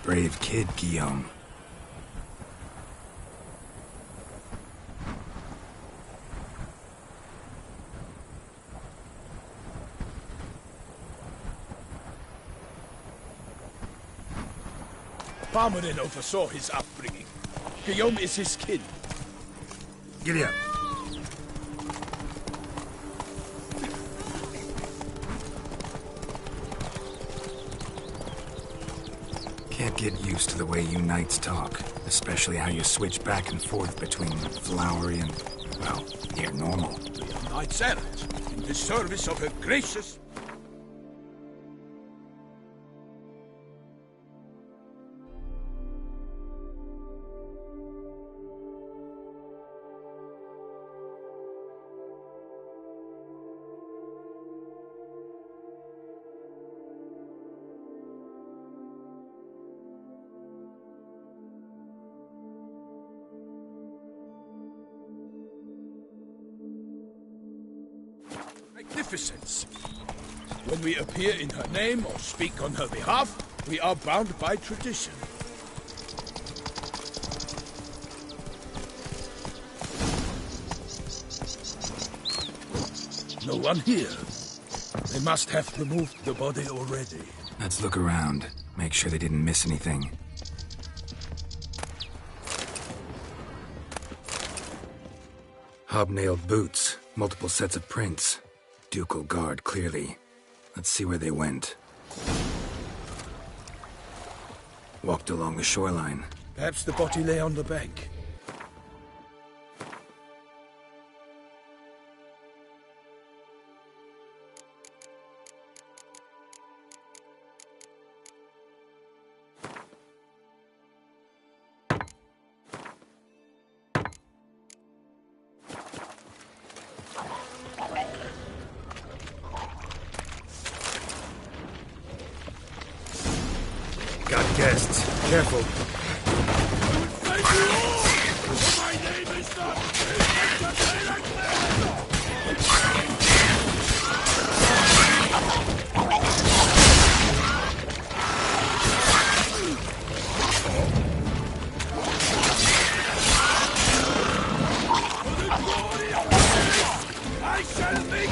Brave kid, Guillaume. Parmanin oversaw his upbringing. Guillaume is his kin. Giddy up. Can't get used to the way you knights talk, especially how you switch back and forth between flowery and, well, near normal. We are knights errant, in the service of a gracious... magnificence. When we appear in her name or speak on her behalf, we are bound by tradition. No one here. They must have removed the body already. Let's look around. Make sure they didn't miss anything. Hobnailed boots, multiple sets of prints. Ducal guard, clearly. Let's see where they went. Walked along the shoreline. Perhaps the body lay on the bank. Got guests. Careful. Thank you all! My name is not... I shall make...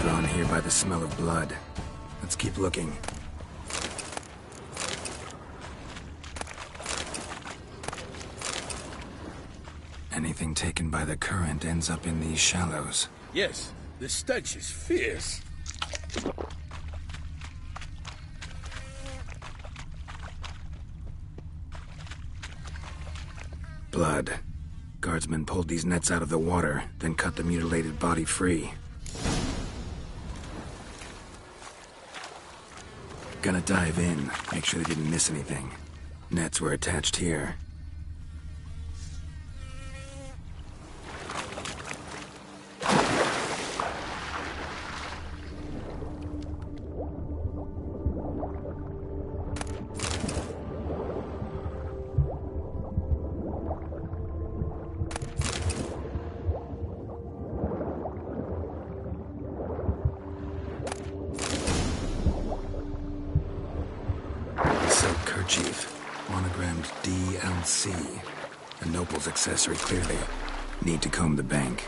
Drawn here by the smell of blood. Let's keep looking. Anything taken by the current ends up in these shallows. Yes, the stench is fierce. Blood. Guardsmen pulled these nets out of the water, then cut the mutilated body free. Gonna dive in, make sure they didn't miss anything. Nets were attached here. Silk kerchief, monogrammed DLC. A noble's accessory, clearly. Need to comb the bank.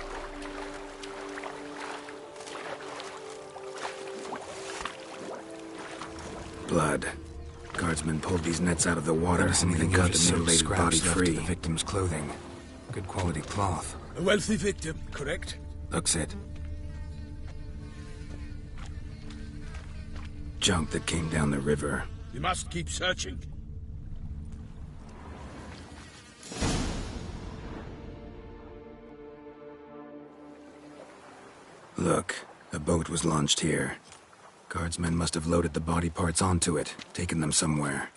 Blood. Guardsmen pulled these nets out of the water and then cut the mutilated body free. The victim's clothing. Good quality cloth. A wealthy victim, correct? Looks it. Junk that came down the river. We must keep searching. Look, a boat was launched here. Guardsmen must have loaded the body parts onto it, taken them somewhere.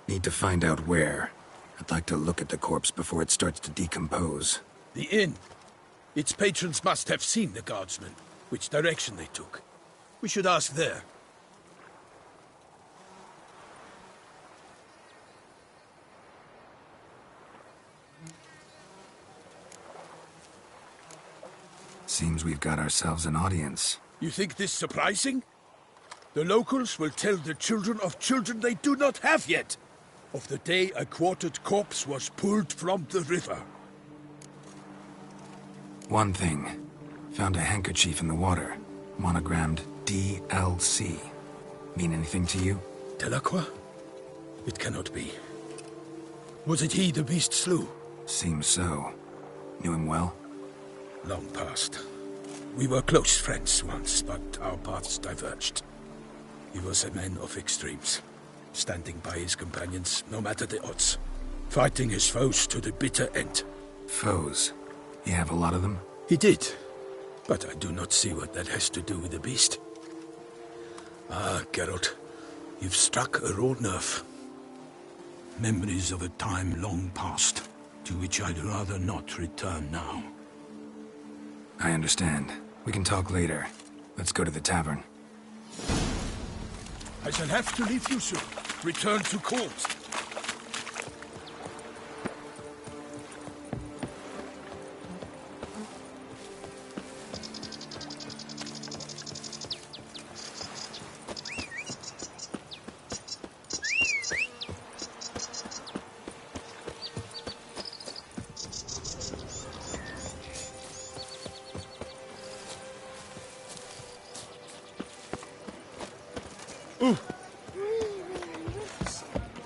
Need to find out where. I'd like to look at the corpse before it starts to decompose. The inn. Its patrons must have seen the guardsmen, which direction they took. We should ask there. Seems we've got ourselves an audience. You think this surprising? The locals will tell the children of children they do not have yet, of the day a quartered corpse was pulled from the river. One thing. Found a handkerchief in the water. Monogrammed DLC. Mean anything to you? Delacroix? It cannot be. Was it he the beast slew? Seems so. Knew him well? Long past. We were close friends once, but our paths diverged. He was a man of extremes, standing by his companions no matter the odds, fighting his foes to the bitter end. Foes? You have a lot of them? He did, but I do not see what that has to do with the beast. Ah, Geralt, you've struck a raw nerve. Memories of a time long past, to which I'd rather not return now. I understand. We can talk later. Let's go to the tavern. I shall have to leave you soon. Return to court.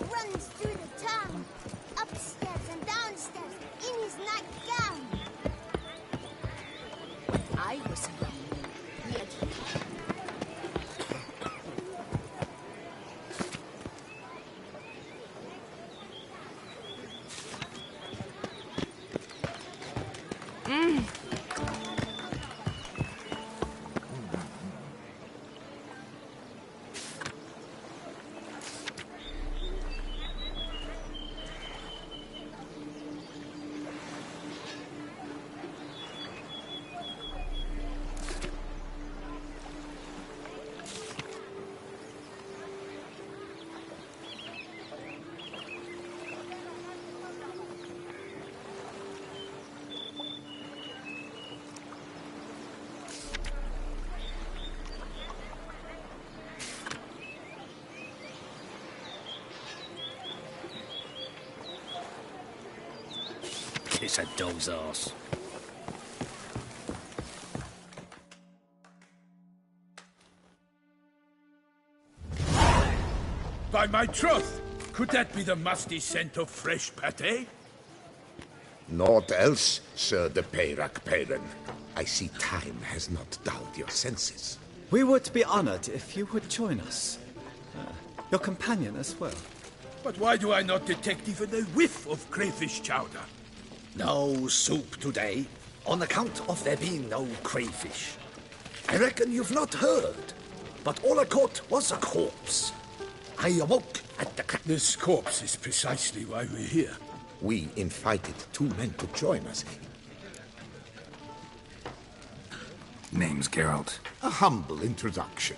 Runs through the town, upstairs and downstairs, in his nightgown. I was young, yet Kiss a dog's ass. By my troth, could that be the musty scent of fresh pate? Naught else, Sir de Peyrac Peyran. I see time has not dulled your senses. We would be honored if you would join us. Your companion as well. But why do I not detect even a whiff of crayfish chowder? No soup today, on account of there being no crayfish. I reckon you've not heard, but all I caught was a corpse. I awoke at the crack. This corpse is precisely why we're here. We invited two men to join us. Name's Geralt. A humble introduction.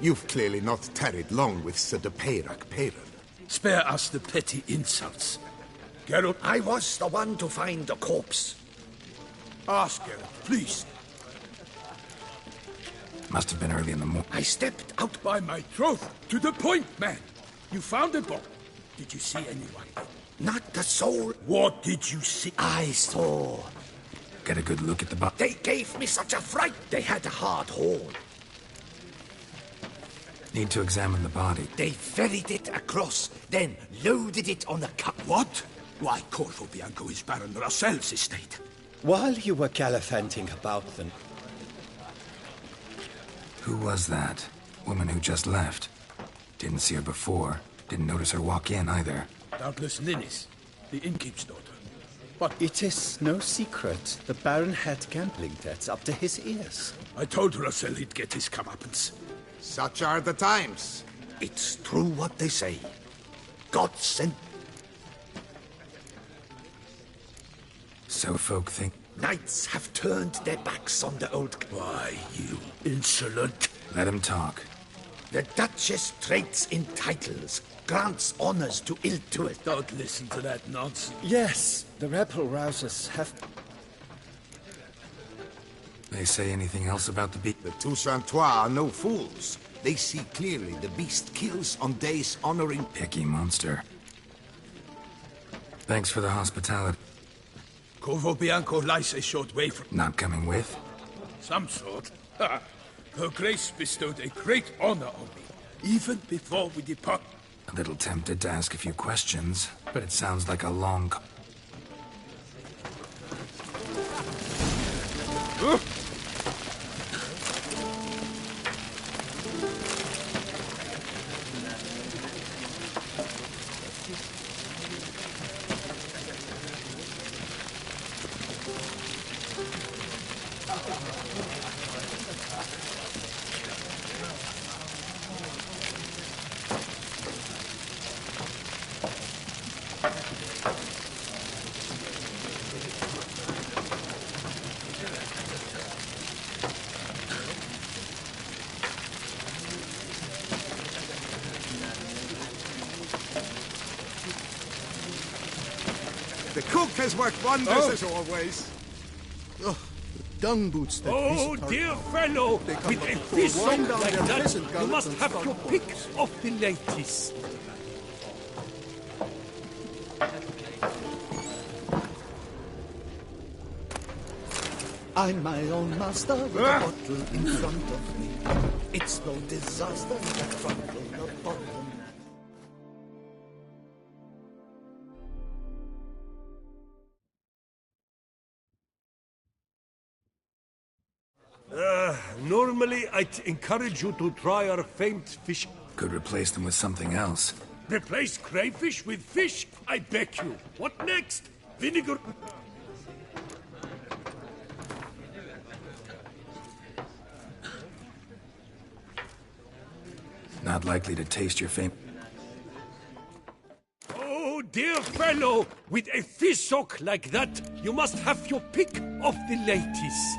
You've clearly not tarried long with Sir de Peyrac Peyran. Spare us the petty insults. Geralt, I was the one to find the corpse. ask Geralt, please. Must have been early in the morning. I stepped out. By my troth, to the point, man. You found a body. Did you see anyone? Not a soul. What did you see? I saw. Get a good look at the body. They gave me such a fright. They had a hard horn. Need to examine the body. They ferried it across, then loaded it on a cart. What? Why, Corvo Bianco is Baron Russell's estate. While you were gallivanting about them, Who was that? Woman who just left. Didn't see her before. Didn't notice her walk in either. Doubtless Ninnis, the innkeep's daughter. But it is no secret the Baron had gambling debts up to his ears. I told Russell he'd get his comeuppance. Such are the times. It's true what they say. God sent. So folk think. Knights have turned their backs on the old. Why, you insolent. Let him talk. The Duchess trades in titles, grants honors to ill-doers. Don't listen to that nonsense. Yes, the rebel rousers have... They say anything else about the beast? The Toussaintois are no fools. They see clearly the beast kills on days honoring... Picky monster. Thanks for the hospitality. Corvo Bianco lies a short way from... Not coming with? Some sort. Ha! Her Grace bestowed a great honor on me, even before we depart. A little tempted to ask a few questions, but it sounds like a long... The cook has worked wonders as always. Dung boots that Oh, visit our dear town. fellow, They come with up a to fish wind down like their that, peasant you gullets must and have start your boats. pick of the ladies. I'm my own master with a bottle in front of me. It's no disaster that crumble the bottom. Normally, I'd encourage you to try our famed fish. Could replace them with something else. Replace crayfish with fish? I beg you. What next? Vinegar? Not likely to taste your fame. Oh, dear fellow, with a fish hook like that, you must have your pick of the ladies.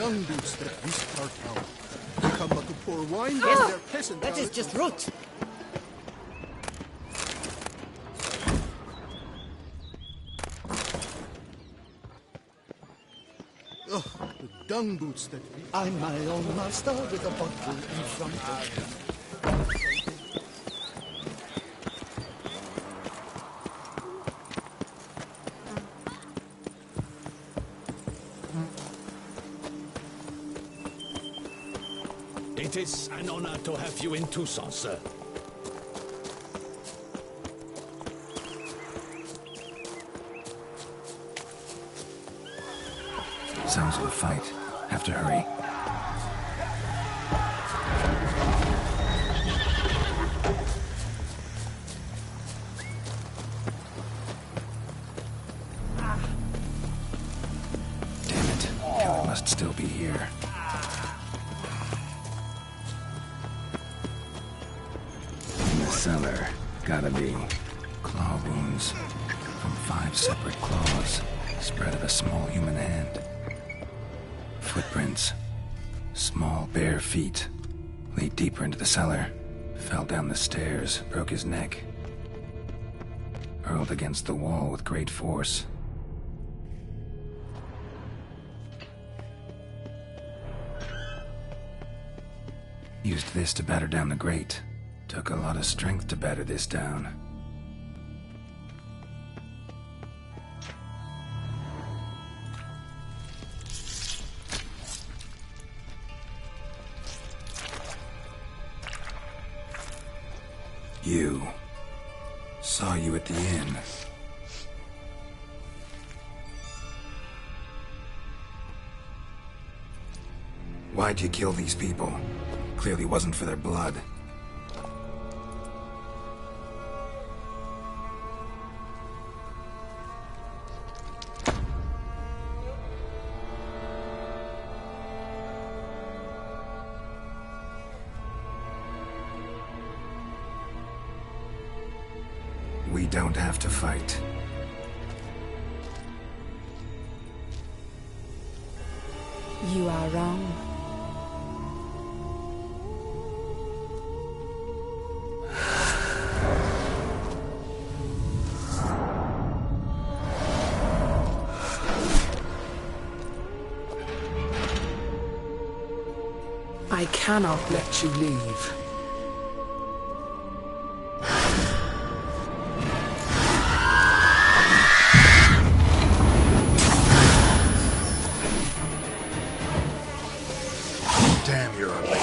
dung boots that whisk our town. They come but to pour wine from their peasant That is just rot. Ugh, the dung boots that we... I'm my own master with a bottle in front of me. It is an honor to have you in Tucson, sir. Sounds of a fight. Have to hurry. Damn it. Killer must still be here. In the cellar. Gotta be. Claw wounds. From 5 separate claws. Spread of a small human hand. Footprints. Small, bare feet. Lead deeper into the cellar. Fell down the stairs, broke his neck. Hurled against the wall with great force. Used this to batter down the grate. Took a lot of strength to batter this down. You. Saw you at the inn. Why'd you kill these people? Clearly wasn't for their blood. We don't have to fight. You are wrong. I cannot let you leave. Damn, you're ugly.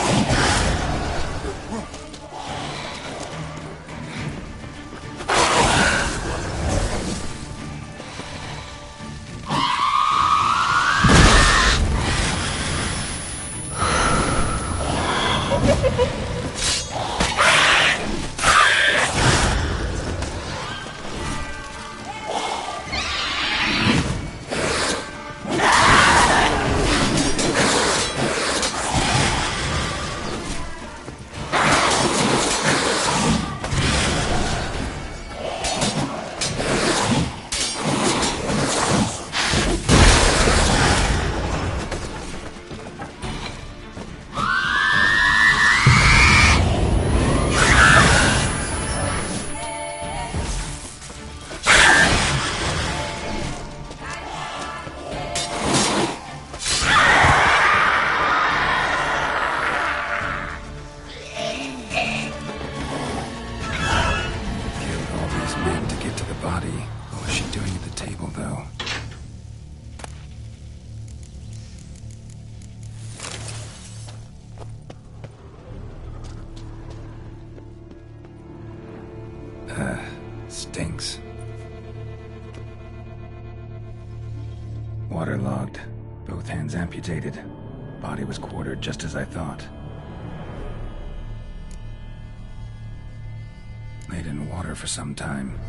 What was she doing at the table, though? Stinks. Waterlogged. Both hands amputated. Body was quartered just as I thought. Laid in water for some time.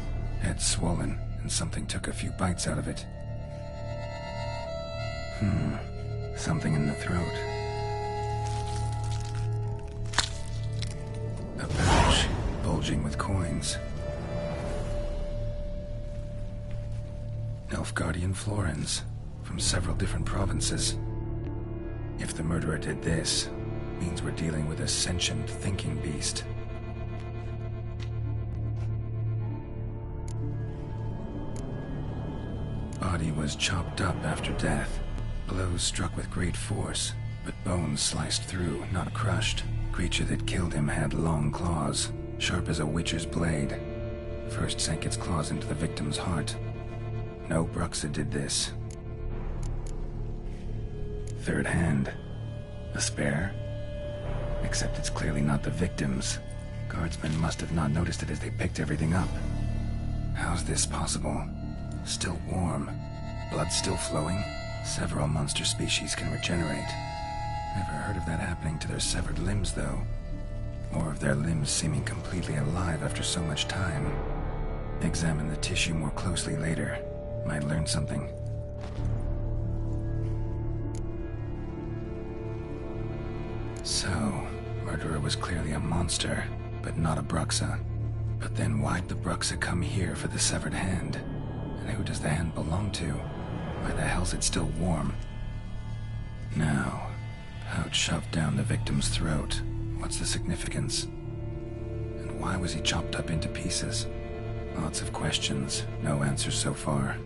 Head swollen, and something took a few bites out of it. Something in the throat. A pouch, bulging with coins. Elf Guardian florins, from several different provinces. If the murderer did this, means we're dealing with a sentient thinking beast. Body was chopped up after death. Blows struck with great force, but bones sliced through, not crushed. Creature that killed him had long claws, sharp as a witcher's blade. First sank its claws into the victim's heart. No Bruxa did this. Third hand. A spare? Except it's clearly not the victim's. Guardsmen must have not noticed it as they picked everything up. How's this possible? Still warm. Blood still flowing? Several monster species can regenerate. Never heard of that happening to their severed limbs, though. Or of their limbs seeming completely alive after so much time. Examine the tissue more closely later. Might learn something. So, murderer was clearly a monster, but not a Bruxa. But then why'd the Bruxa come here for the severed hand? And who does the hand belong to? Why the hell's it still warm? Now, pouch shoved down the victim's throat. What's the significance? And why was he chopped up into pieces? Lots of questions, no answers so far.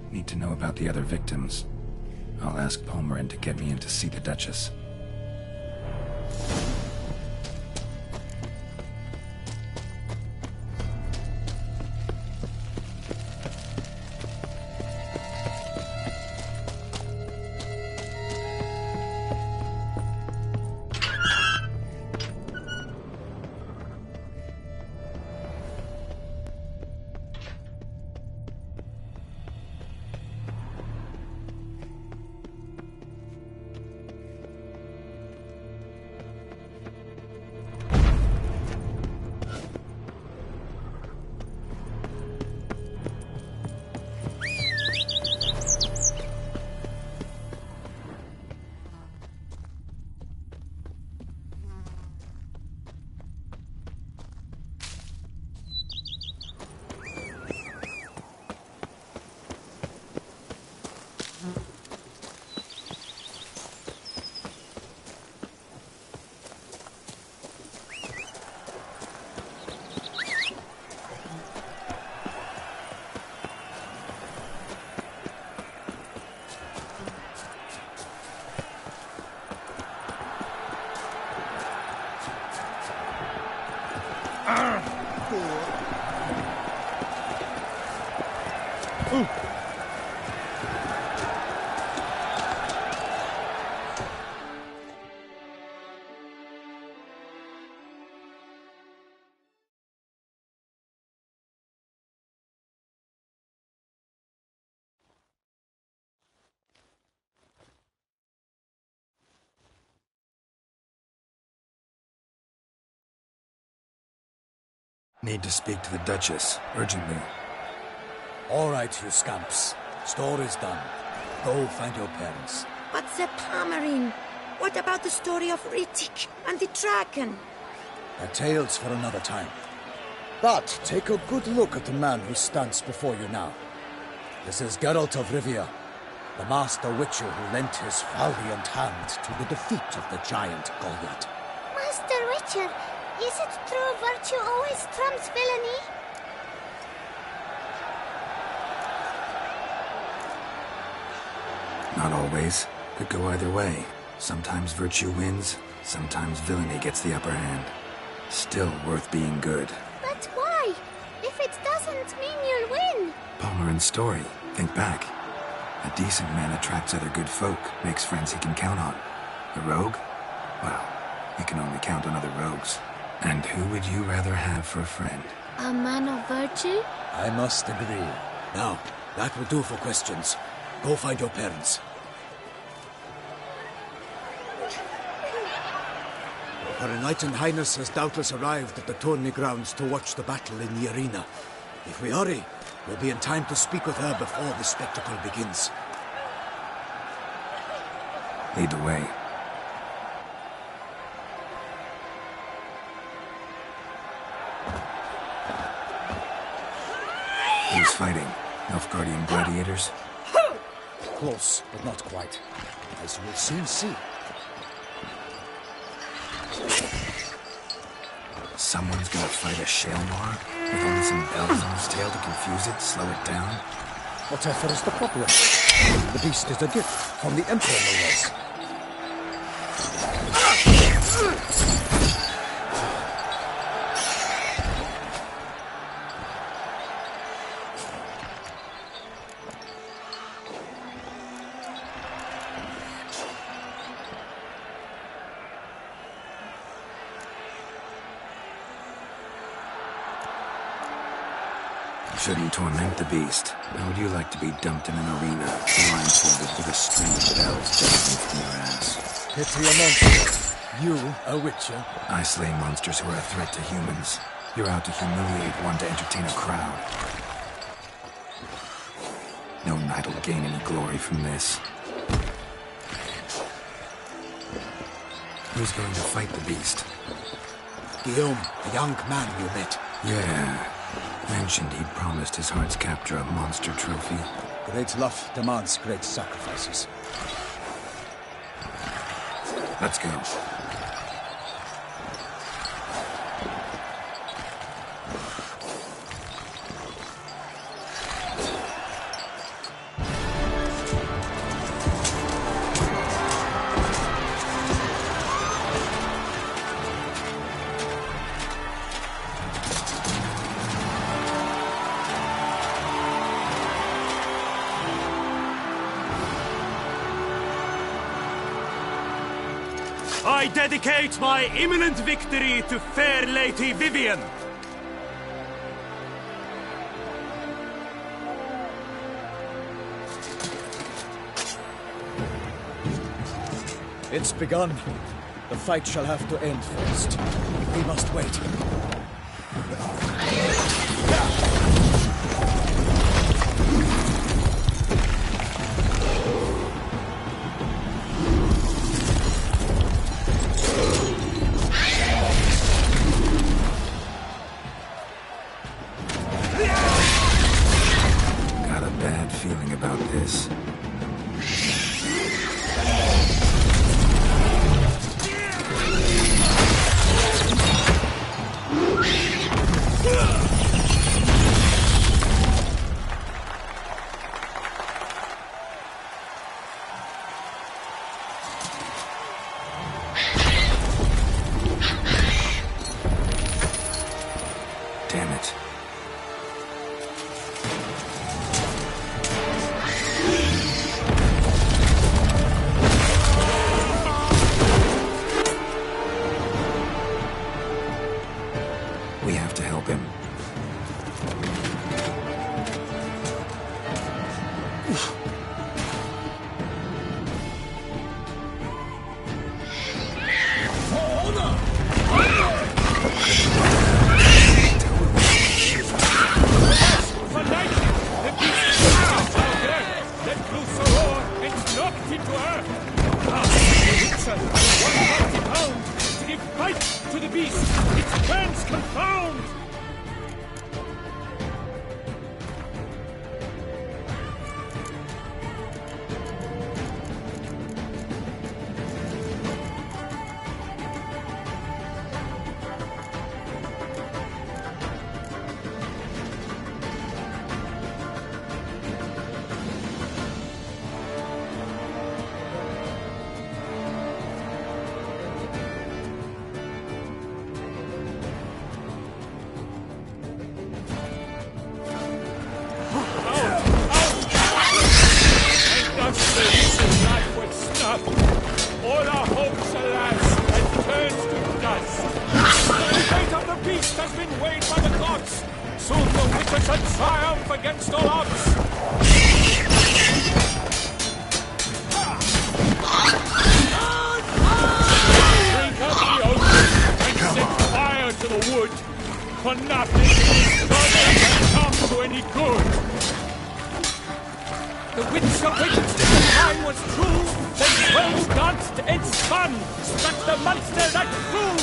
Need to know about the other victims. I'll ask Palmerin to get me in to see the Duchess. Need to speak to the Duchess, urgently. All right, you scamps. Story's done. Go find your parents. But Sir Palmerin, what about the story of Rittik and the dragon? A tale's for another time. But take a good look at the man who stands before you now. This is Geralt of Rivia, the master witcher who lent his valiant hand to the defeat of the giant Goliath. Master Witcher, is it true virtue always trumps villainy? Not always. Could go either way. Sometimes virtue wins, sometimes villainy gets the upper hand. Still worth being good. But why? If it doesn't mean you'll win. Palmerin's story. Think back. A decent man attracts other good folk, makes friends he can count on. A rogue? Well, you can only count on other rogues. And who would you rather have for a friend? A man of virtue? I must agree. Now, that will do for questions. Go find your parents. Her Enlightened Highness has doubtless arrived at the tourney grounds to watch the battle in the arena. If we hurry, we'll be in time to speak with her before the spectacle begins. Lead the way. Who's fighting? Nilfgaardian gladiators? Close, but not quite. As you will soon see. Someone's gonna fight a Shaelmar with only some bells on his tail to confuse it, slow it down? Whatever is the problem? The beast is a gift from the Emperor, no less. Shouldn't torment the beast. How would you like to be dumped in an arena, blindfolded with a string of bells dangling from your ass? Pity a monster. You, a witcher. I slay monsters who are a threat to humans. You're out to humiliate one to entertain a crowd. No knight will gain any glory from this. Who's going to fight the beast? Guillaume, the young man you met. Yeah. Mentioned he'd promised his heart's captor a monster trophy. Great love demands great sacrifices. Let's go. I dedicate my imminent victory to fair Lady Vivian. It's begun. The fight shall have to end first. We must wait. Got a bad feeling about this. Damn it. We have to help him. For life, the beast is there. Let loose a roar and knocked into earth. Ah, it's a 140 pounds. To give fight to the beast, its plans confound. All our hopes, alas, have turned to dust. The fate of the beast has been weighed by the gods. Soon the witcher shall triumph against all odds. Drink up the ocean and set fire to the wood. For nothing in this world can come to any good. The witcher waited till the time was true. Then 12 danced and spun, struck the monster that flew.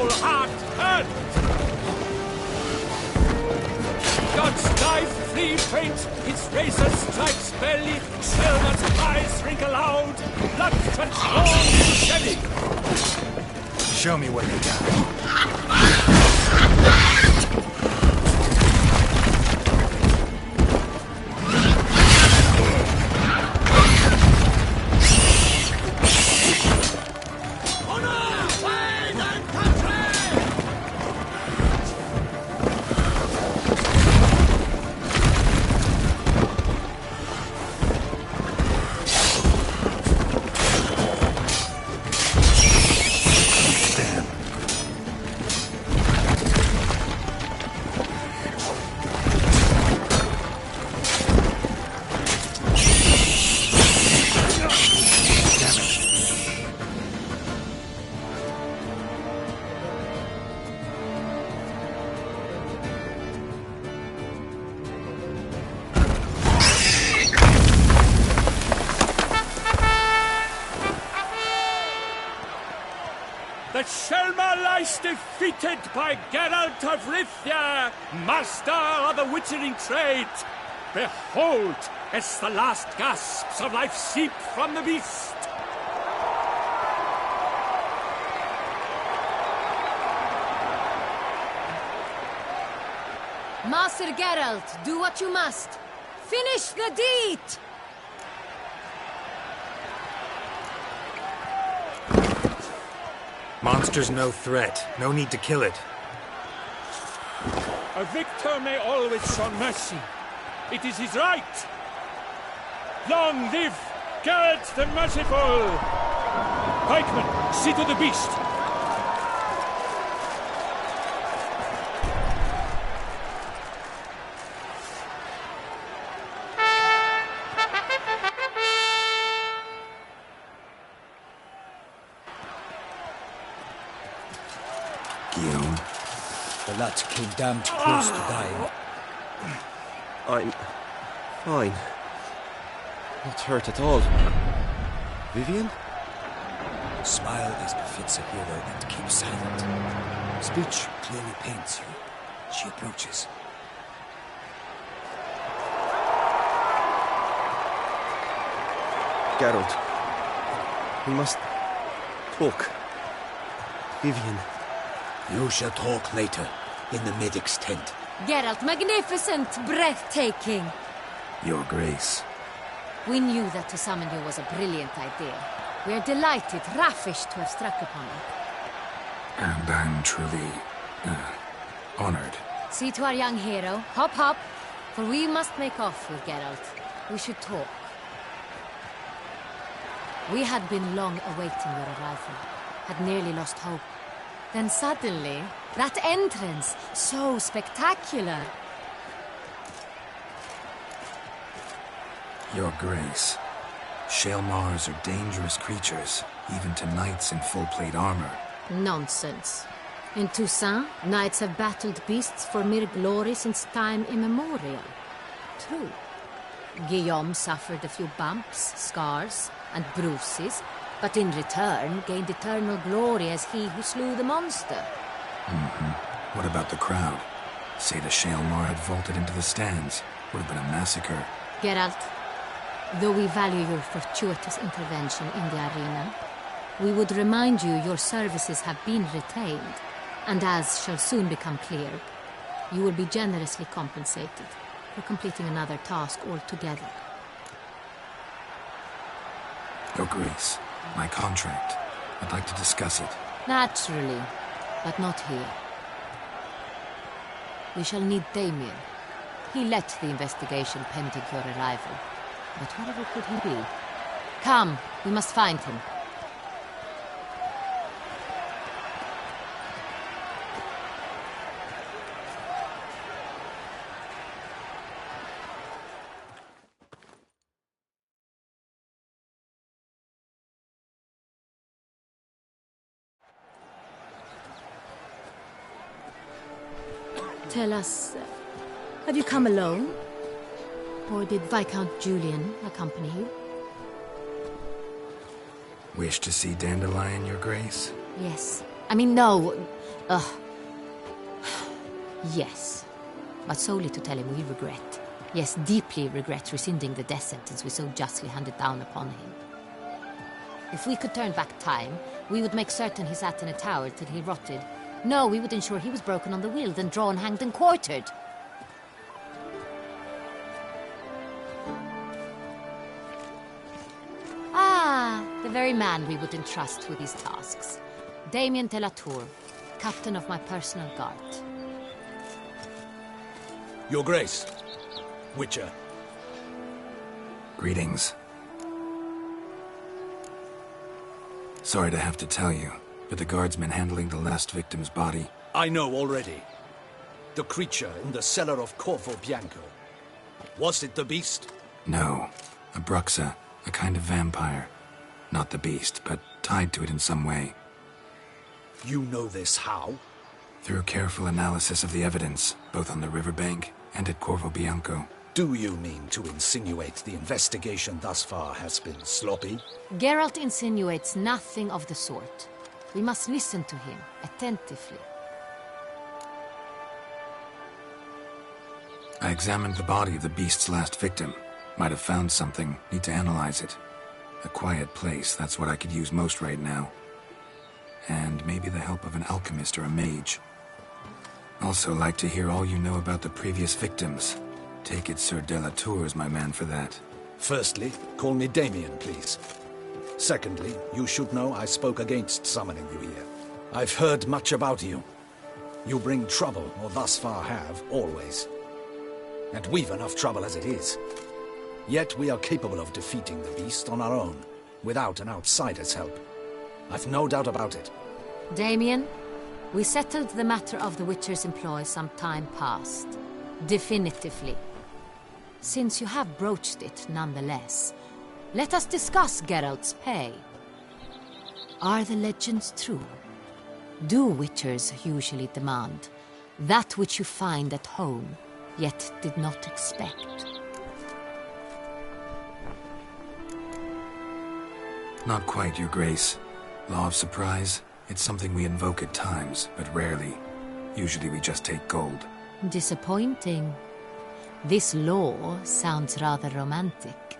whole heart hurt. God's knife free faint, its razor strikes belly, Selma's eyes wrinkle out, blood transformed to shedding. Show me what you got. The Shelma lies defeated by Geralt of Rivia, master of the witchering trade. Behold, as the last gasps of life seep from the beast. Master Geralt, do what you must. Finish the deed! Monster's no threat. No need to kill it. A victor may always show mercy. It is his right. Long live Geralt the Merciful! Pikeman, see to the beast. The lad came damned close to dying. I'm fine. Not hurt at all. Vivian? Smile as befits a hero and keep silent. Speech clearly paints you. She approaches. Geralt. We must talk. Vivian. You shall talk later, in the medic's tent. Geralt, magnificent, breathtaking. Your Grace. We knew that to summon you was a brilliant idea. We are delighted, ravished to have struck upon it. And I'm truly, honored. See to our young hero. Hop, hop. For we must make off with Geralt. We should talk. We had been long awaiting your arrival. Had nearly lost hope. Then suddenly, that entrance, so spectacular. Your Grace. Shaelmars are dangerous creatures, even to knights in full-plate armor. Nonsense. In Toussaint, knights have battled beasts for mere glory since time immemorial. True. Guillaume suffered a few bumps, scars, and bruises, but in return gained eternal glory as he who slew the monster. What about the crowd? Say the Shaelmar had vaulted into the stands. Would have been a massacre. Geralt, though we value your fortuitous intervention in the arena, we would remind you your services have been retained, and as shall soon become clear, you will be generously compensated for completing another task altogether. Your Grace, my contract. I'd like to discuss it. Naturally, but not here. We shall need Damien. He led the investigation pending your arrival. But whatever could he be? Come, we must find him. Tell us, have you come alone? Or did Viscount Julian accompany you? Wish to see Dandelion, Your Grace? Yes, I mean, no. Yes. But solely to tell him we regret. Yes, deeply regret rescinding the death sentence we so justly handed down upon him. If we could turn back time, we would make certain he sat in a tower till he rotted. No, we would ensure he was broken on the wheel, then drawn, hanged, and quartered. Ah, the very man we would entrust with these tasks. Damien de la Tour, captain of my personal guard. Your Grace, Witcher. Greetings. Sorry to have to tell you, but the guardsman handling the last victim's body... I know already. The creature in the cellar of Corvo Bianco. Was it the beast? No. A bruxa, a kind of vampire. Not the beast, but tied to it in some way. You know this how? Through careful analysis of the evidence, both on the riverbank and at Corvo Bianco. Do you mean to insinuate the investigation thus far has been sloppy? Geralt insinuates nothing of the sort. We must listen to him attentively. I examined the body of the beast's last victim. Might have found something. Need to analyze it. A quiet place, that's what I could use most right now. And maybe the help of an alchemist or a mage. Also like to hear all you know about the previous victims. Take it Sir de la Tour is my man for that. Firstly, call me Damien, please. Secondly, you should know I spoke against summoning you here. I've heard much about you. You bring trouble, or thus far have, always. And we've enough trouble as it is. Yet we are capable of defeating the beast on our own, without an outsider's help. I've no doubt about it. Damien, we settled the matter of the Witcher's employ some time past. Definitively. Since you have broached it nonetheless, let us discuss Geralt's pay. Are the legends true? Do Witchers usually demand that which you find at home, yet did not expect? Not quite, Your Grace. Law of surprise, it's something we invoke at times, but rarely. Usually we just take gold. Disappointing. This law sounds rather romantic.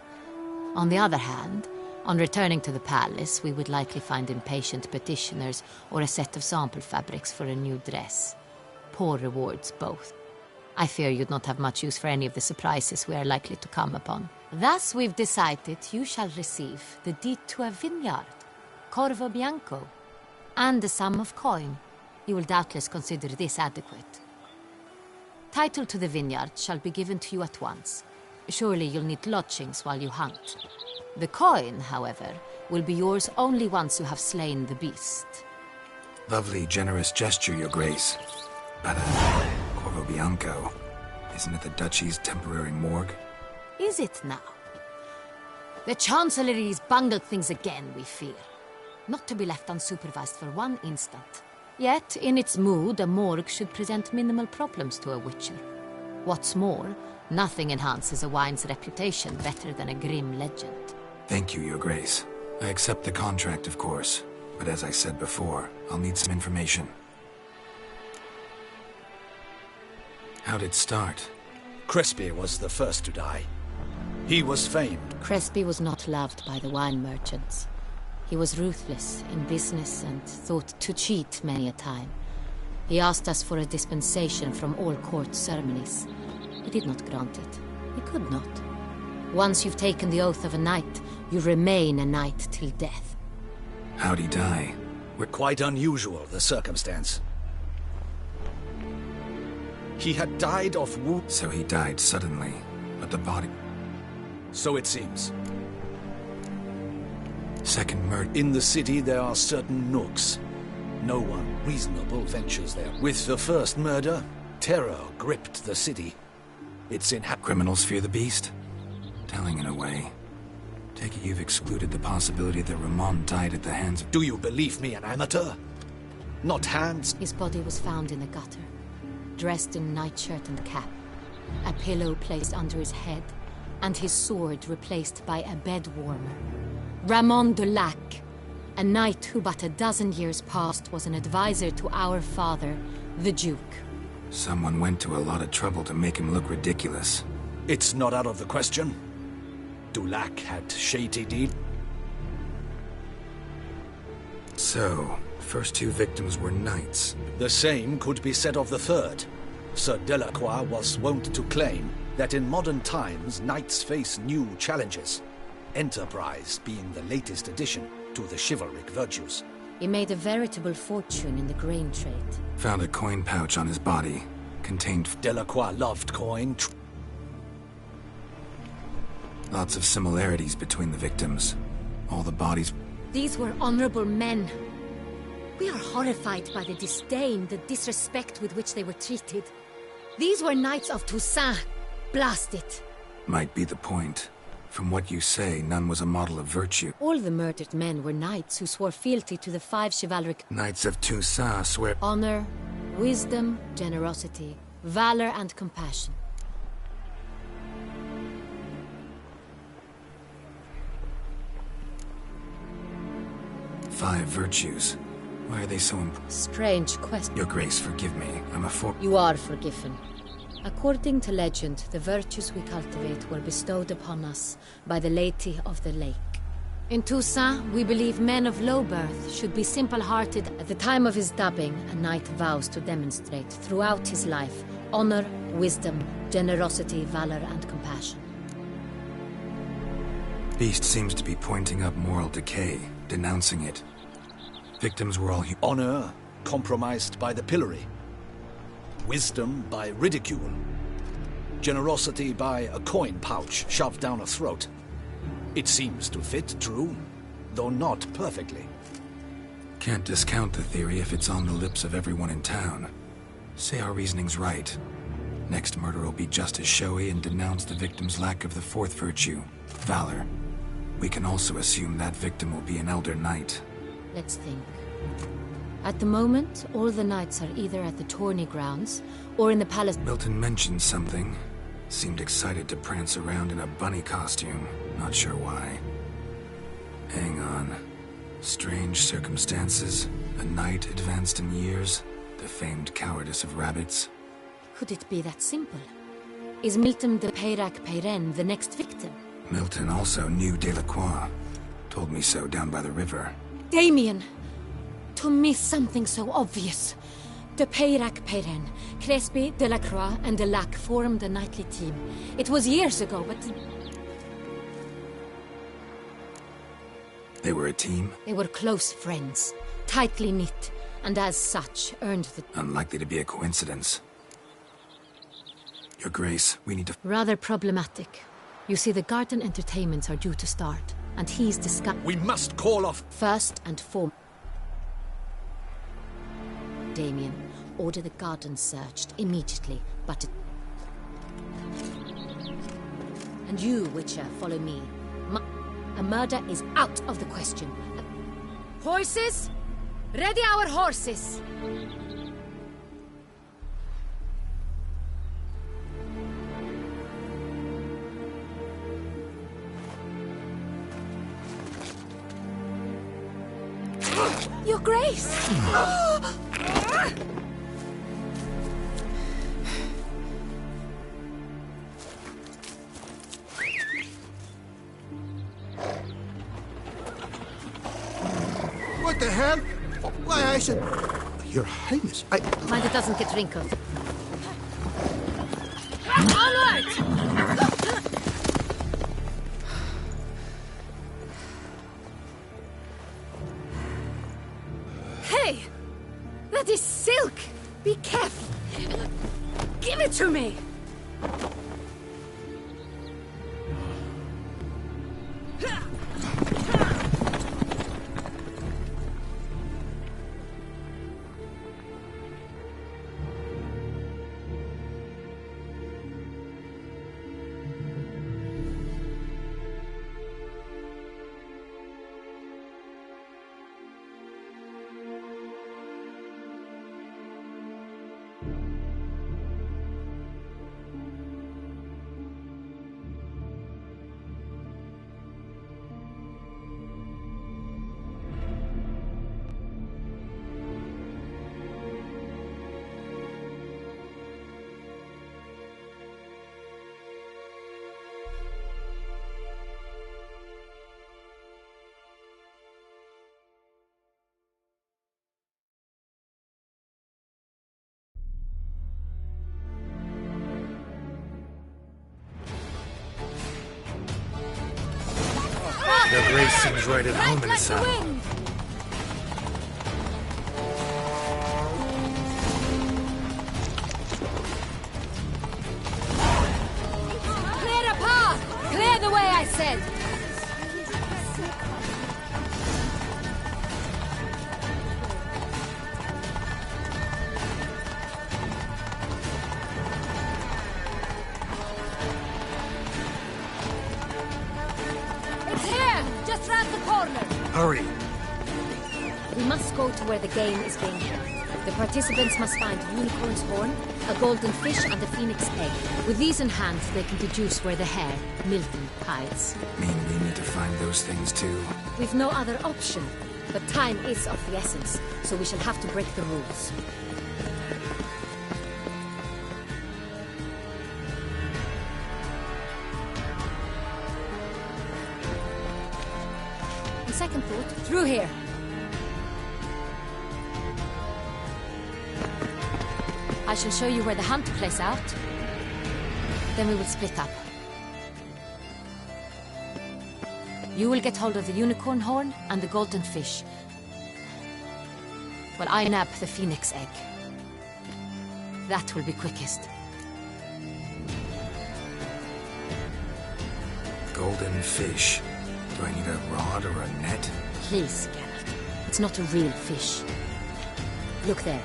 On the other hand, on returning to the palace, we would likely find impatient petitioners or a set of sample fabrics for a new dress. Poor rewards, both. I fear you'd not have much use for any of the surprises we are likely to come upon. Thus, we've decided you shall receive the deed to a vineyard, Corvo Bianco, and a sum of coin. You will doubtless consider this adequate. Title to the vineyard shall be given to you at once. Surely you'll need lodgings while you hunt. The coin, however, will be yours only once you have slain the beast. Lovely, generous gesture, Your Grace. But, Corvo Bianco, isn't it the Duchy's temporary morgue? Is it now? The Chancellery's bungled things again, we fear. Not to be left unsupervised for one instant. Yet, in its mood, a morgue should present minimal problems to a Witcher. What's more, nothing enhances a wine's reputation better than a grim legend. Thank you, Your Grace. I accept the contract, of course. But as I said before, I'll need some information. How'd it start? Crespi was the first to die. He was famed. Crespi was not loved by the wine merchants. He was ruthless in business and thought to cheat many a time. He asked us for a dispensation from all court ceremonies. We did not grant it. We could not. Once you've taken the oath of a knight, you remain a knight till death. How'd he die? Quite unusual, the circumstance. He had died of wounds. So he died suddenly, but the body... So it seems. Second murder... In the city there are certain nooks. No one reasonable ventures there. With the first murder, terror gripped the city. Its Criminals fear the beast? Telling in a way. Take it you've excluded the possibility that Ramon died at the hands of... Do you believe me an amateur? Not hands? His body was found in a gutter, dressed in nightshirt and cap, a pillow placed under his head, and his sword replaced by a bed warmer. Ramon de Lac, A knight who but a dozen years past was an advisor to our father, the Duke. Someone went to a lot of trouble to make him look ridiculous. It's not out of the question. Dulac had shady deed. So, first two victims were knights. The same could be said of the third. Sir Delacroix was wont to claim that in modern times knights face new challenges, enterprise being the latest addition to the chivalric virtues. He made a veritable fortune in the grain trade. Found a coin pouch on his body. Contained... Delacroix loved coin. Lots of similarities between the victims. All the bodies... These were honorable men. We are horrified by the disdain, the disrespect with which they were treated. These were knights of Toussaint. Blast it. Might be the point. From what you say, none was a model of virtue. All the murdered men were knights who swore fealty to the 5 chivalric... Knights of Toussaint swear... Honor, wisdom, generosity, valor and compassion. Five virtues. Why are they so Strange question. Your Grace, forgive me. I'm a You are forgiven. According to legend, the virtues we cultivate were bestowed upon us by the Lady of the Lake. In Toussaint, we believe men of low birth should be simple-hearted. At the time of his dubbing, a knight vows to demonstrate throughout his life honor, wisdom, generosity, valor, and compassion. Beast seems to be pointing up moral decay, denouncing it. Victims were all honor compromised by the pillory. Wisdom by ridicule. Generosity by a coin pouch shoved down a throat. It seems to fit, true, though not perfectly. Can't discount the theory if it's on the lips of everyone in town. Say our reasoning's right. Next murder will be just as showy and denounce the victim's lack of the fourth virtue, valor. We can also assume that victim will be an elder knight. Let's think. At the moment, all the knights are either at the tourney grounds or in the palace. Milton mentioned something. Seemed excited to prance around in a bunny costume. Not sure why. Hang on. Strange circumstances. A knight advanced in years. The famed cowardice of rabbits. Could it be that simple? Is Milton de Peyrac-Peyren the next victim? Milton also knew Delacroix. Told me so down by the river. Damien! To miss something so obvious. De Peyrac-Peyren, Crespi, Delacroix, and Delac formed a knightly team. It was years ago, but... They were a team? They were close friends, tightly knit, and as such, earned the... Unlikely to be a coincidence. Your Grace, we need to... Rather problematic. You see, the garden entertainments are due to start, and he's discussed... We must call off... First and foremost... Damien, order the garden searched immediately, but... And you, Witcher, follow me. A murder is out of the question. Horses? Ready our horses! Your Grace! What the hell? Why, I said... Your Highness, Mind it doesn't get wrinkled. Onward! Hey! That is silk! Be careful! Give it to me! right at home in the saddle. Clear a path! Clear the way, I said! It's here! Just round the corner! Hurry! We must go to where the game is being held. The participants must find a unicorn's horn, a golden fish, and a phoenix egg. With these in hand, they can deduce where the hare, Milton, hides. Mean we need to find those things too? We've no other option. But time is of the essence, so we shall have to break the rules. On second thought, through here. I shall show you where the hunt plays out. Then we will split up. You will get hold of the unicorn horn and the golden fish, while I nab the phoenix egg. That will be quickest. Golden fish. Do I need a rod or a net? Please, Geralt. It's not a real fish. Look there,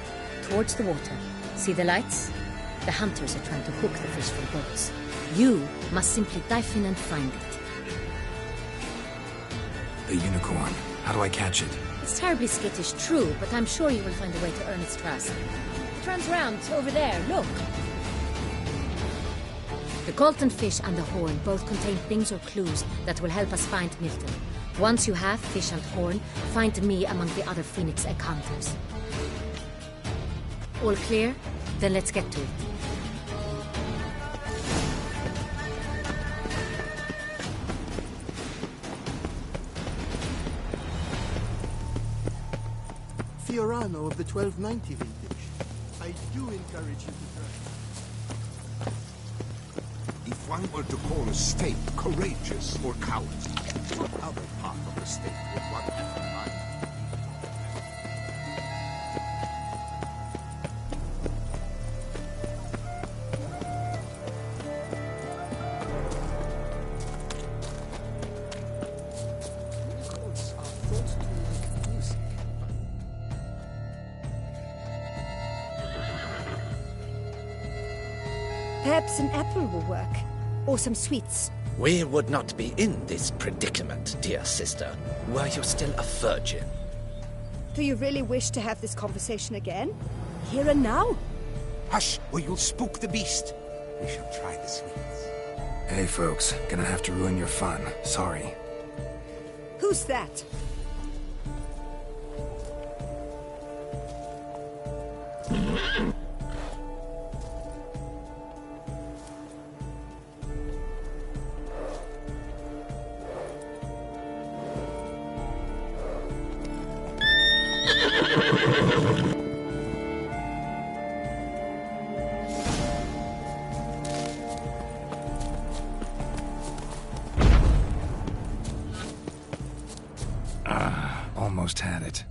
towards the water. See the lights? The hunters are trying to hook the fish from boats. You must simply dive in and find it. The unicorn. How do I catch it? It's terribly skittish, true, but I'm sure you will find a way to earn its trust. It runs round, over there, look. The golden fish and the horn both contain things or clues that will help us find Milton. Once you have fish and horn, find me among the other phoenix egg hunters. All clear? Then let's get to it. Fiorano of the 1290 vintage. I do encourage you to try. If one were to call a state courageous or cowardly, what other part of the state would one have in mind? Perhaps an apple will work. Or some sweets. We would not be in this predicament, dear sister, were you still a virgin. Do you really wish to have this conversation again? Here and now? Hush, or you'll spook the beast. We shall try the sweets. Hey, folks. Gonna have to ruin your fun. Sorry. Who's that? Almost had it.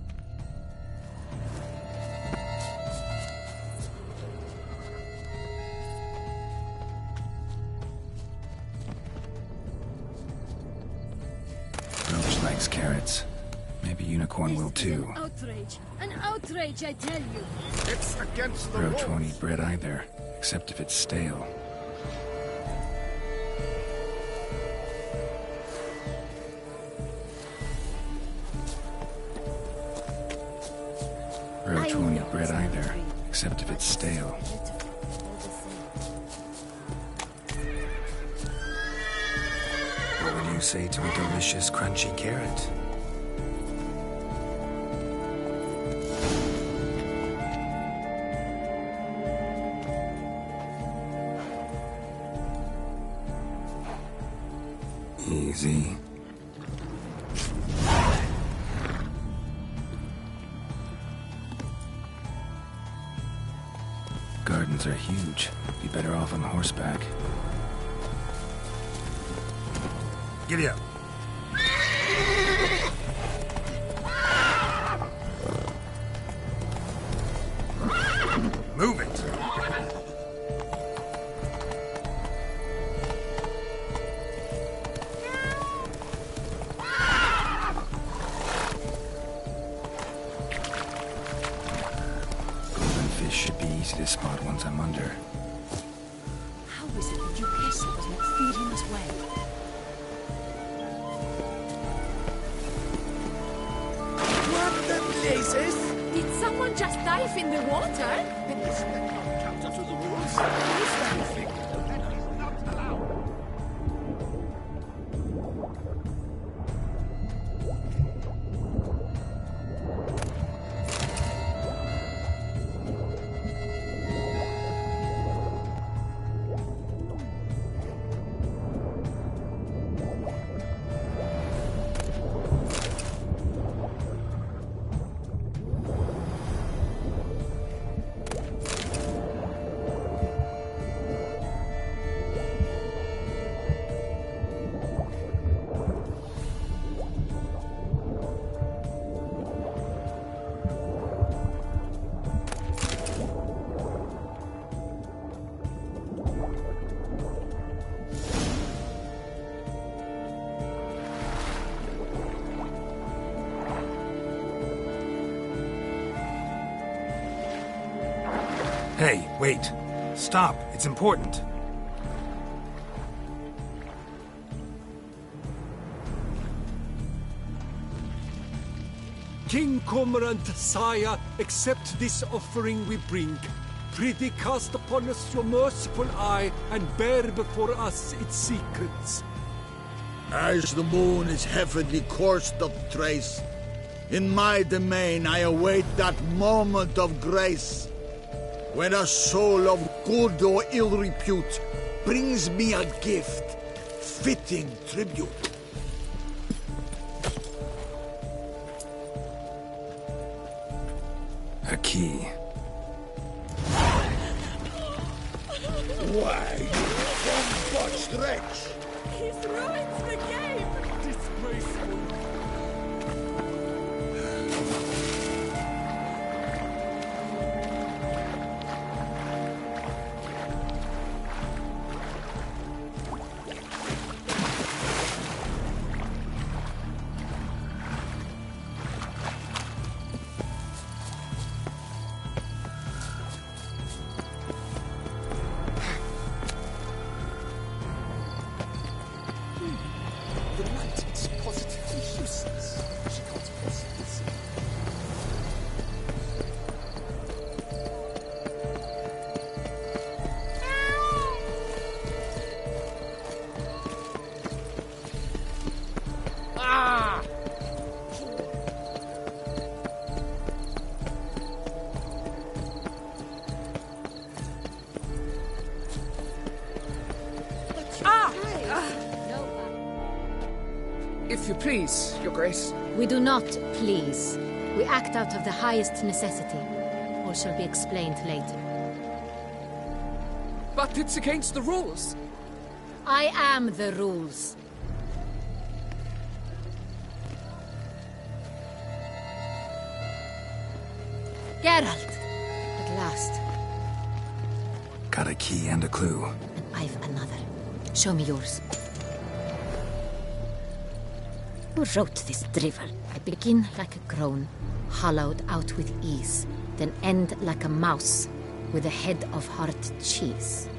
Roach likes carrots. Maybe Unicorn will too. An outrage, I tell you. It's against the Roach won't eat bread either, except if it's stale. Roach won't eat bread either, except if it's stale. What would you say to a delicious, crunchy carrot? Easy. Gardens are huge. Be better off on horseback. Giddy up. Move it! Fish should be easy to spot once I'm under. How is it that you Hesse was not feeding us well? What the blazes? Did someone just dive in the water? Isn't that not counter to the rules? Is that a thing? That is not allowed. Hey, wait. Stop. It's important. King Cormorant, sire, accept this offering we bring. Prithee cast upon us your merciful eye, and bear before us its secrets. As the moon is heavenly course doth trace, in my domain I await that moment of grace, when a soul of good or ill repute brings me a gift, fitting tribute. A key. Why, from what stretch? He's ruined the game! Disgraceful. The light is positively useless. She can't possibly see. If you please, Your Grace. We do not please. We act out of the highest necessity. All shall be explained later. But it's against the rules. I am the rules. Geralt! At last. Got a key and a clue. I've another. Show me yours. Who wrote this drivel? I begin like a crone, hollowed out with ease, then end like a mouse, with a head of hard cheese.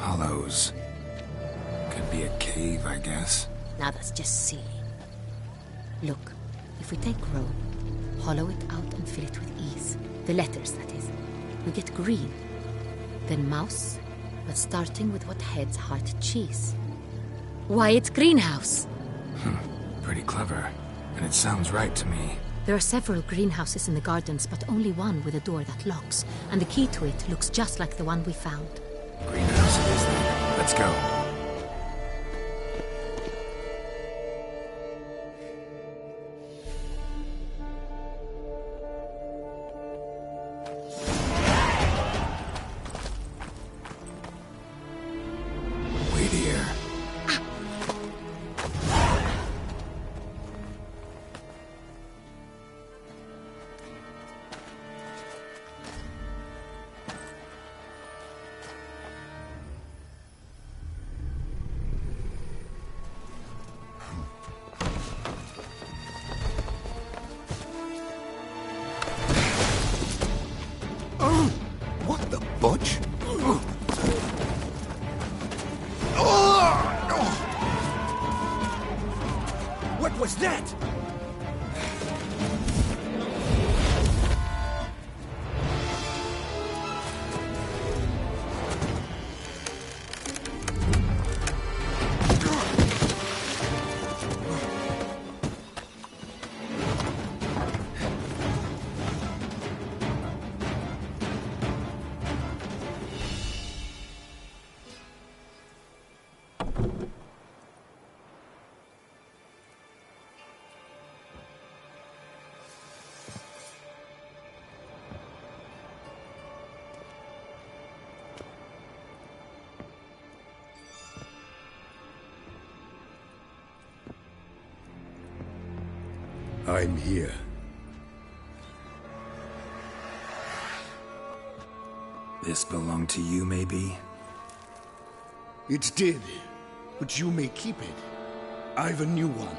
Hollows. Could be a cave, I guess. Now that's just silly. Look, if we take row, hollow it out and fill it with ease. The letters, that is. We get green. Then mouse, but starting with what heads heart cheese. Why, it's greenhouse. Pretty clever. And it sounds right to me. There are several greenhouses in the gardens, but only one with a door that locks. And the key to it looks just like the one we found. Greenhouse it is then. Let's go. Wait here. What the butch? What was that? I'm here. This belonged to you, maybe? It did, but you may keep it. I've a new one.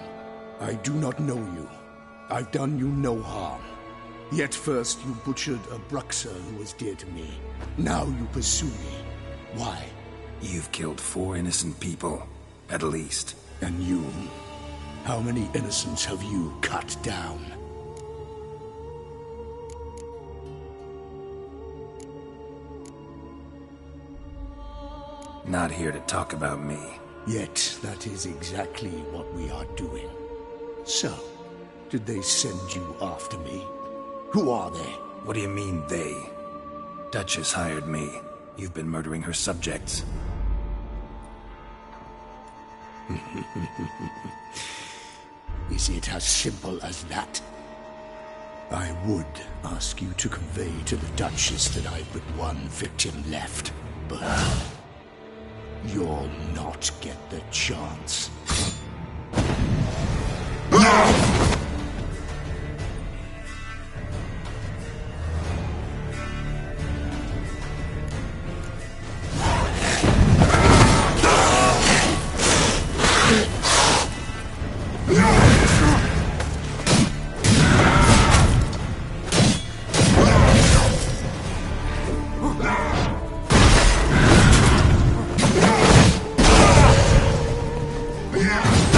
I do not know you. I've done you no harm. Yet first you butchered a Bruxer who was dear to me. Now you pursue me. Why? You've killed 4 innocent people, at least. And you? How many innocents have you cut down? Not here to talk about me. Yet that is exactly what we are doing. So, did they send you after me? Who are they? What do you mean, they? Duchess hired me. You've been murdering her subjects. Is it as simple as that? I would ask you to convey to the Duchess that I've but one victim left, but you'll not get the chance. Yeah.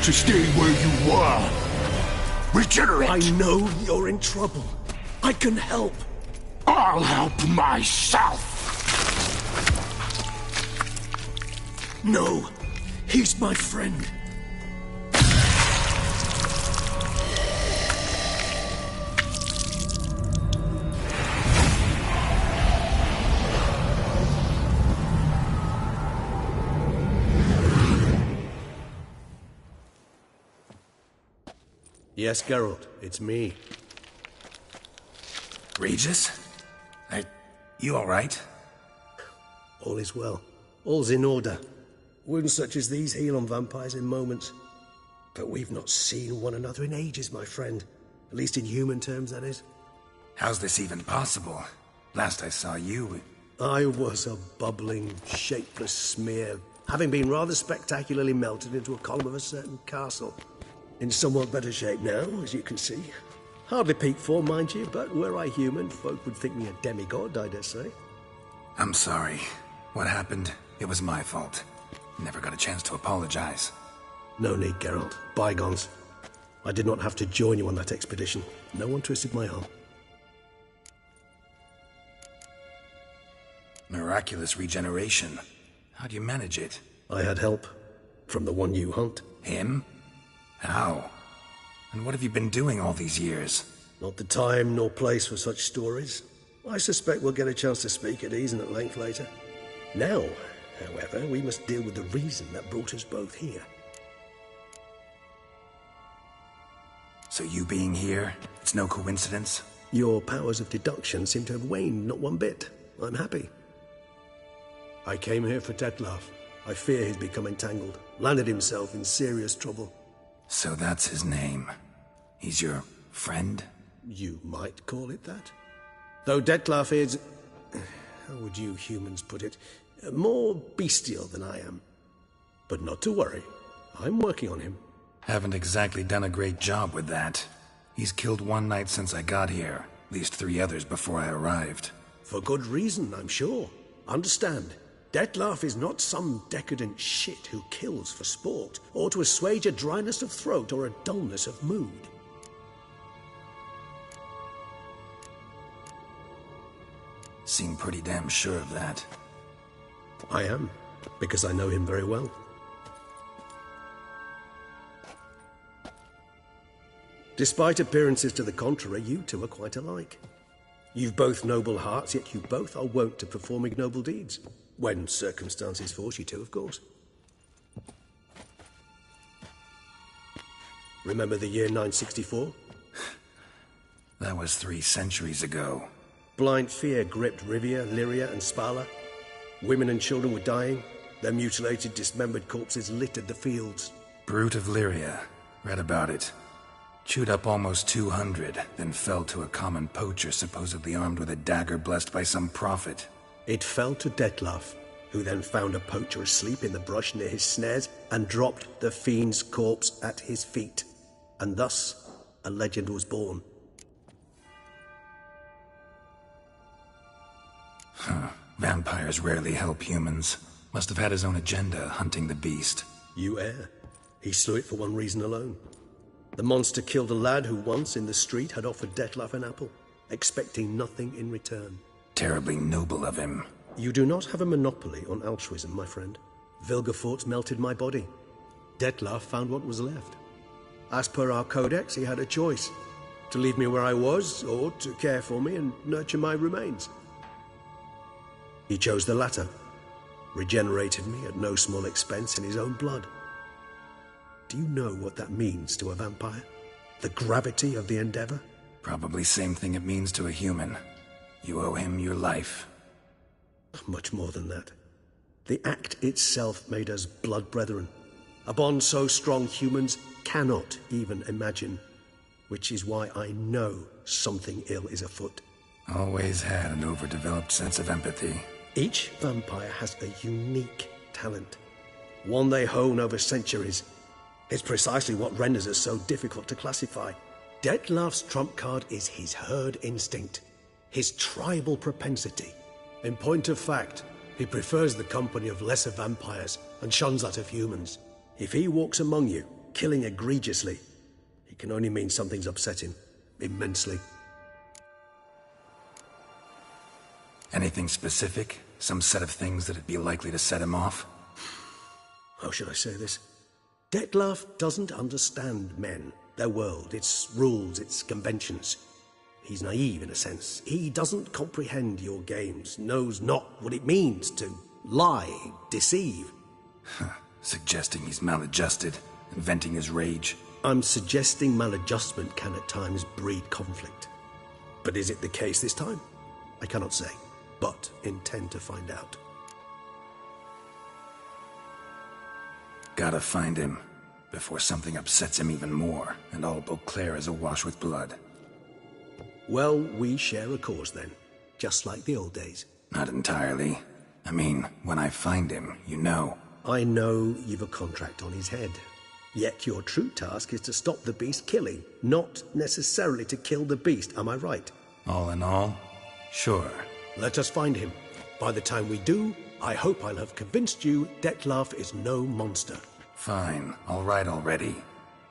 to stay where you were. Regenerate! I know you're in trouble. I can help. I'll help myself! No, he's my friend. Yes, Geralt, it's me. Regis? You all right? All is well. All's in order. Wounds such as these heal on vampires in moments. But we've not seen one another in ages, my friend. At least in human terms, that is. How's this even possible? Last I saw you... I was a bubbling, shapeless smear, having been rather spectacularly melted into a column of a certain castle. In somewhat better shape now, as you can see. Hardly peak form, mind you, but were I human, folk would think me a demigod, I dare say. I'm sorry. What happened, it was my fault. Never got a chance to apologize. No need, Geralt. Bygones. I did not have to join you on that expedition. No one twisted my arm. Miraculous regeneration. How'd you manage it? I had help. From the one you hunt. Him? How? And what have you been doing all these years? Not the time nor place for such stories. I suspect we'll get a chance to speak at ease and at length later. Now, however, we must deal with the reason that brought us both here. So you being here, it's no coincidence? Your powers of deduction seem to have waned not one bit. I'm happy. I came here for Detlaf. I fear he's become entangled, landed himself in serious trouble. So that's his name. He's your friend? You might call it that. Though Detlaf is... how would you humans put it? More bestial than I am. But not to worry. I'm working on him. Haven't exactly done a great job with that. He's killed one knight since I got here. At least 3 others before I arrived. For good reason, I'm sure. Understand, Detlaf is not some decadent shit who kills for sport, or to assuage a dryness of throat or a dullness of mood. Seem pretty damn sure of that. I am, because I know him very well. Despite appearances to the contrary, you two are quite alike. You've both noble hearts, yet you both are wont to perform ignoble deeds. When circumstances force you to, of course. Remember the year 964? That was 3 centuries ago. Blind fear gripped Rivia, Lyria, and Spala. Women and children were dying. Their mutilated, dismembered corpses littered the fields. Brute of Lyria. Read about it. Chewed up almost 200, then fell to a common poacher supposedly armed with a dagger blessed by some prophet. It fell to Detlaf, who then found a poacher asleep in the brush near his snares and dropped the fiend's corpse at his feet. And thus, a legend was born. Vampires rarely help humans. Must have had his own agenda, hunting the beast. You err. He slew it for one reason alone. The monster killed a lad who once, in the street, had offered Detlaf an apple, expecting nothing in return. Terribly noble of him. You do not have a monopoly on altruism, my friend. Vilgefortz melted my body. Detlaf found what was left. As per our codex, he had a choice. To leave me where I was, or to care for me and nurture my remains. He chose the latter. Regenerated me at no small expense in his own blood. Do you know what that means to a vampire? The gravity of the endeavor? Probably same thing it means to a human. You owe him your life. Much more than that. The act itself made us blood brethren. A bond so strong humans cannot even imagine. Which is why I know something ill is afoot. Always had an overdeveloped sense of empathy. Each vampire has a unique talent. One they hone over centuries. It's precisely what renders us so difficult to classify. Detlaf's trump card is his herd instinct. His tribal propensity. In point of fact, he prefers the company of lesser vampires and shuns that of humans. If he walks among you, killing egregiously, it can only mean something's upset him. Immensely. Anything specific? Some set of things that'd be likely to set him off? How should I say this? Detlef doesn't understand men, their world, its rules, its conventions. He's naive in a sense. He doesn't comprehend your games, knows not what it means to lie, deceive. Suggesting he's maladjusted, and venting his rage. I'm suggesting maladjustment can at times breed conflict. But is it the case this time? I cannot say, but intend to find out. Gotta find him, before something upsets him even more, and all Beauclair is awash with blood. Well, we share a cause then, just like the old days. Not entirely. I mean, when I find him, you know. I know you've a contract on his head. Yet your true task is to stop the beast killing, not necessarily to kill the beast, am I right? All in all, sure. Let us find him. By the time we do, I hope I'll have convinced you Detlef is no monster. Fine, all right already.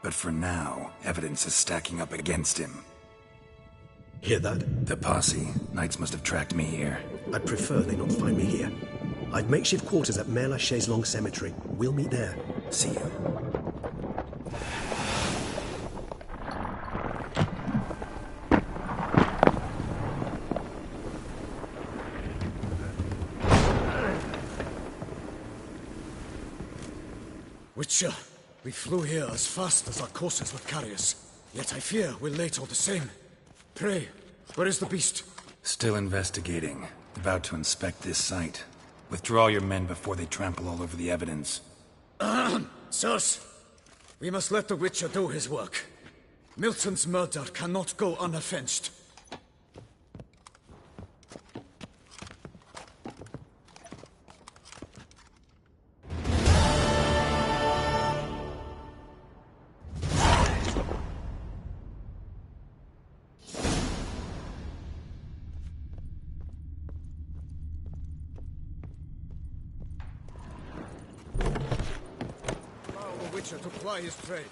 But for now, evidence is stacking up against him. Hear that? The posse. Knights must have tracked me here. I'd prefer they not find me here. I've makeshift quarters at Mère Lachaise Long Cemetery. We'll meet there. See you. Witcher, we flew here as fast as our courses would carry us. Yet I fear we're late all the same. Pray, where is the beast? Still investigating. About to inspect this site. Withdraw your men before they trample all over the evidence. Sirs, we must let the Witcher do his work. Milton's murder cannot go unavenged. To ply his trade.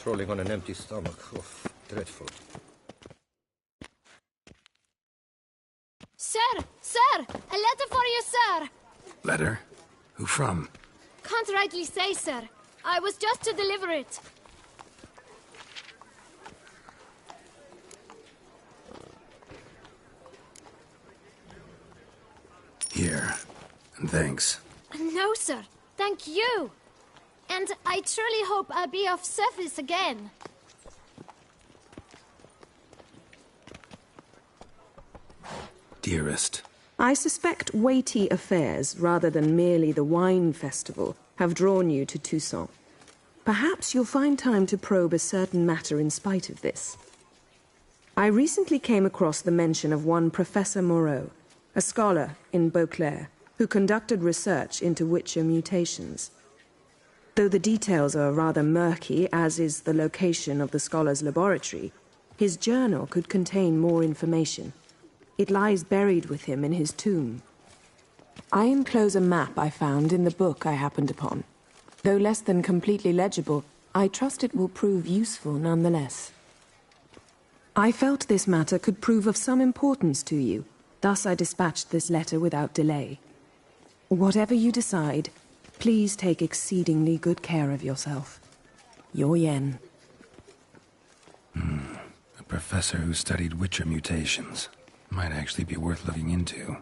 Patrolling on an empty stomach. Oh, dreadful. Sir! Sir! A letter for you, sir! Letter? Who from? Can't rightly say, sir. I was just to deliver it. Here. And thanks. No, sir. Thank you. And I truly hope I'll be of service again. Dearest. I suspect weighty affairs, rather than merely the wine festival, have drawn you to Toussaint. Perhaps you'll find time to probe a certain matter in spite of this. I recently came across the mention of one Professor Moreau, a scholar in Beauclair, who conducted research into Witcher mutations. Though the details are rather murky, as is the location of the scholar's laboratory, his journal could contain more information. It lies buried with him in his tomb. I enclose a map I found in the book I happened upon. Though less than completely legible, I trust it will prove useful nonetheless. I felt this matter could prove of some importance to you, thus I dispatched this letter without delay. Whatever you decide, please take exceedingly good care of yourself. Your Yen. A professor who studied Witcher mutations. Might actually be worth looking into.